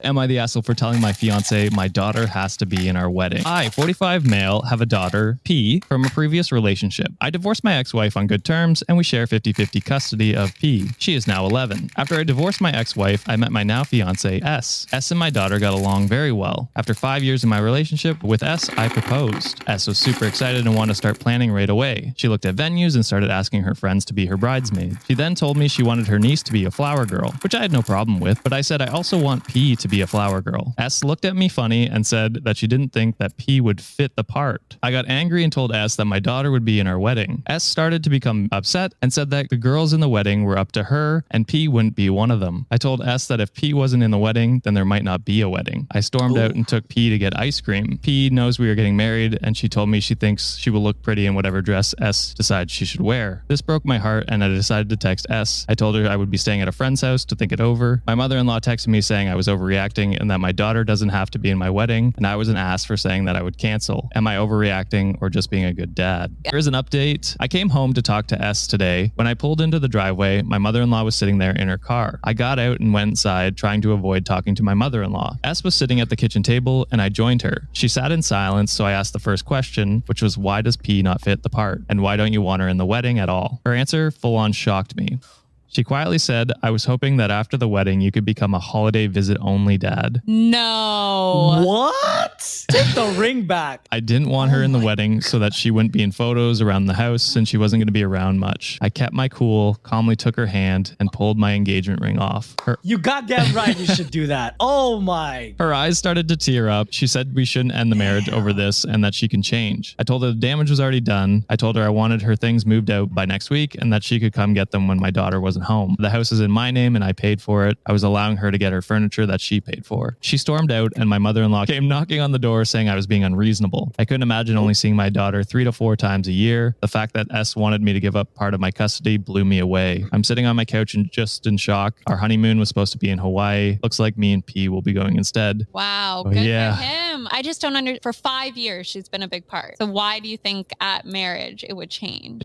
Am I the asshole for telling my fiance my daughter has to be in our wedding? I, 45 male, have a daughter, P, from a previous relationship. I divorced my ex-wife on good terms, and we share 50-50 custody of P. She is now 11. After I divorced my ex-wife, I met my now fiance, S. S and my daughter got along very well. After 5 years in my relationship with S, I proposed. S was super excited and wanted to start planning right away. She looked at venues and started asking her friends to be her bridesmaid. She then told me she wanted her niece to be a flower girl, which I had no problem with, but I said I also want P to be a flower girl. S looked at me funny and said that she didn't think that P would fit the part. I got angry and told S that my daughter would be in our wedding. S started to become upset and said that the girls in the wedding were up to her and P wouldn't be one of them. I told S that if P wasn't in the wedding, then there might not be a wedding. I stormed out and took P to get ice cream. P knows we are getting married and she told me she thinks she will look pretty in whatever dress S decides she should wear. This broke my heart and I decided to text S. I told her I would be staying at a friend's house to think it over. My mother-in-law texted me saying I was overreacting and that my daughter doesn't have to be in my wedding, and I was an ass for saying that I would cancel. Am I overreacting or just being a good dad? Here's an update. I came home to talk to S today. When I pulled into the driveway, my mother-in-law was sitting there in her car. I got out and went inside, trying to avoid talking to my mother-in-law. S was sitting at the kitchen table and I joined her. She sat in silence, so I asked the first question, which was, why does P not fit the part? And why don't you want her in the wedding at all? Her answer full-on shocked me. She quietly said, I was hoping that after the wedding, you could become a holiday visit only dad. No. What? Take the ring back. I didn't want her in the wedding so that she wouldn't be in photos around the house since she wasn't going to be around much. I kept my cool, calmly took her hand and pulled my engagement ring off. You goddamn right you should do that. Oh my. Her eyes started to tear up. She said we shouldn't end the marriage over this and that she can change. I told her the damage was already done. I told her I wanted her things moved out by next week and that she could come get them when my daughter wasn't home. The house is in my name and I paid for it. I was allowing her to get her furniture that she paid for. She stormed out and my mother-in-law came knocking on the door saying I was being unreasonable. I couldn't imagine only seeing my daughter 3 to 4 times a year. The fact that S wanted me to give up part of my custody blew me away. I'm sitting on my couch and just in shock. Our honeymoon was supposed to be in Hawaii. Looks like me and P will be going instead. Wow, good for him. I just don't for 5 years she's been a big part. So why do you think at marriage it would change?